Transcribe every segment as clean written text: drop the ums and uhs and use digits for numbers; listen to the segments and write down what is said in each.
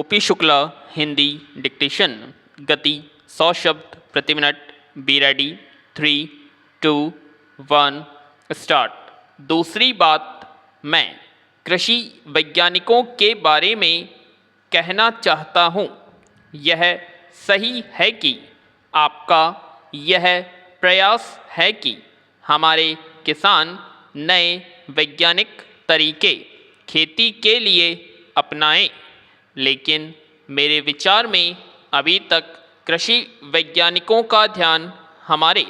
OP Shukla Hindi dictation. गति 100 शब्द प्रति मिनट। Be ready. 3, 2, 1 स्टार्ट। दूसरी बात, मैं कृषि वैज्ञानिकों के बारे में कहना चाहता हूँ, यह सही है कि आपका यह प्रयास है कि हमारे किसान नए वैज्ञानिक तरीके खेती के लिए अपनाएं, लेकिन मेरे विचार में अभी तक कृषि वैज्ञानिकों का ध्यान हमारे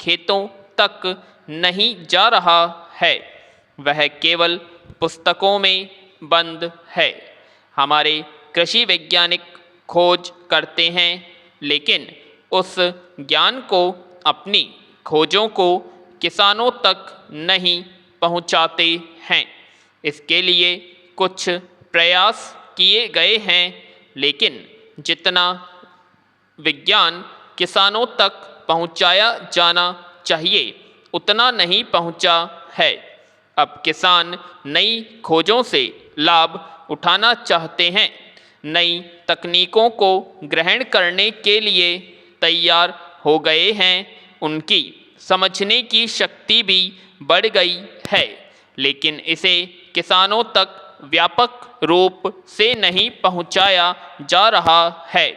खेतों तक नहीं जा रहा है। वह केवल पुस्तकों में बंद है। हमारे कृषि वैज्ञानिक खोज करते हैं, लेकिन उस ज्ञान को, अपनी खोजों को किसानों तक नहीं पहुंचाते हैं। इसके लिए कुछ प्रयास किए गए हैं, लेकिन जितना विज्ञान किसानों तक पहुंचाया जाना चाहिए उतना नहीं पहुंचा है। अब किसान नई खोजों से लाभ उठाना चाहते हैं, नई तकनीकों को ग्रहण करने के लिए तैयार हो गए हैं। उनकी समझने की शक्ति भी बढ़ गई है, लेकिन इसे किसानों तक व्यापक रूप से नहीं पहुंचाया जा रहा है।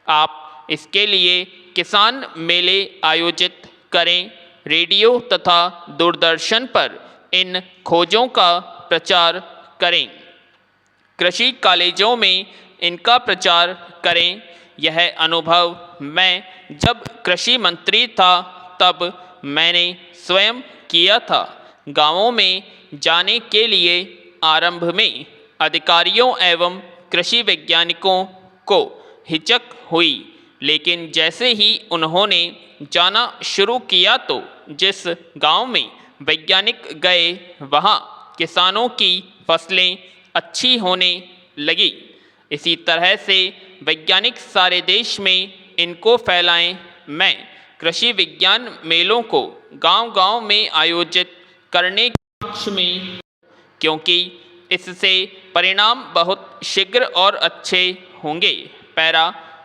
आप इसके लिए किसान मेले आयोजित करें, रेडियो तथा दूरदर्शन पर इन खोजों का प्रचार करें, कृषि कॉलेजों में इनका प्रचार करें। यह अनुभव मैं जब कृषि मंत्री था तब मैंने स्वयं किया था। गांवों में जाने के लिए आरंभ में अधिकारियों एवं कृषि वैज्ञानिकों को हिचक हुई, लेकिन जैसे ही उन्होंने जाना शुरू किया तो जिस गांव में वैज्ञानिक गए वहां किसानों की फसलें अच्छी होने लगी। इसी तरह से वैज्ञानिक सारे देश में इनको फैलाएं। मैं कृषि विज्ञान मेलों को गांव-गांव में आयोजित करने के पक्ष में, क्योंकि इससे परिणाम बहुत शीघ्र और अच्छे होंगे। पैरा।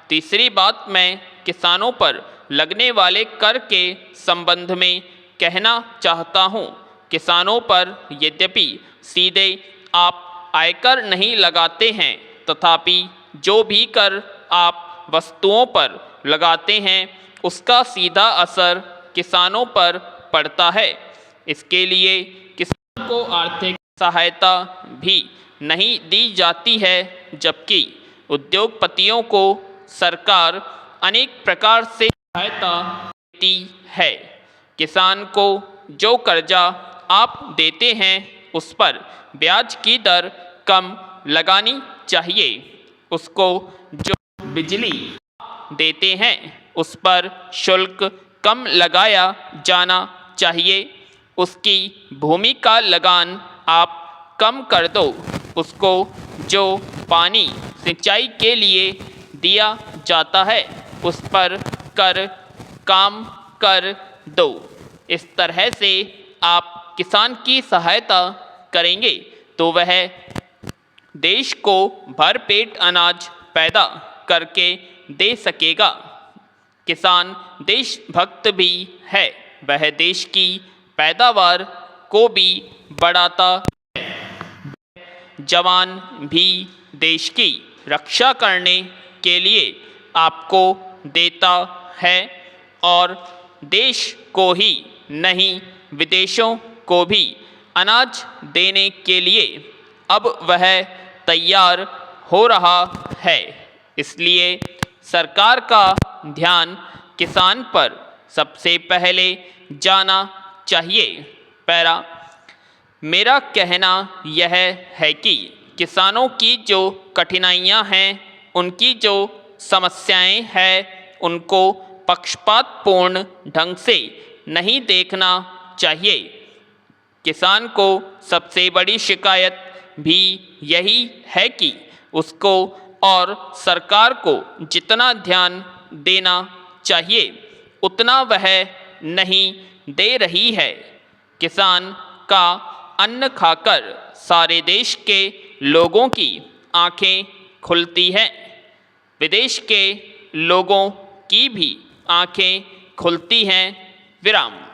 तीसरी बात, मैं किसानों पर लगने वाले कर के संबंध में कहना चाहता हूँ। किसानों पर यद्यपि सीधे आप आयकर नहीं लगाते हैं, तथापि जो भी कर आप वस्तुओं पर लगाते हैं उसका सीधा असर किसानों पर पड़ता है। इसके लिए किसानों को आर्थिक सहायता भी नहीं दी जाती है, जबकि उद्योगपतियों को सरकार अनेक प्रकार से सहायता देती है। किसान को जो कर्जा आप देते हैं उस पर ब्याज की दर कम लगानी चाहिए। उसको जो बिजली देते हैं उस पर शुल्क कम लगाया जाना चाहिए। उसकी भूमि का लगान आप कम कर दो। उसको जो पानी सिंचाई के लिए दिया जाता है उस पर कर काम कर दो। इस तरह से आप किसान की सहायता करेंगे तो वह देश को भरपेट अनाज पैदा करके दे सकेगा। किसान देशभक्त भी है, वह देश की पैदावार को भी बढ़ाता है। जवान भी देश की रक्षा करने के लिए आपको देता है, और देश को ही नहीं विदेशों को भी अनाज देने के लिए अब वह तैयार हो रहा है। इसलिए सरकार का ध्यान किसान पर सबसे पहले जाना चाहिए। पैरा। मेरा कहना यह है कि किसानों की जो कठिनाइयां हैं, उनकी जो समस्याएं हैं, उनको पक्षपातपूर्ण ढंग से नहीं देखना चाहिए। किसान को सबसे बड़ी शिकायत भी यही है कि उसको और सरकार को जितना ध्यान देना चाहिए उतना वह नहीं दे रही है। किसान का अन्न खाकर सारे देश के लोगों की आंखें खुलती है। विदेश के लोगों की भी आंखें खुलती हैं। विराम।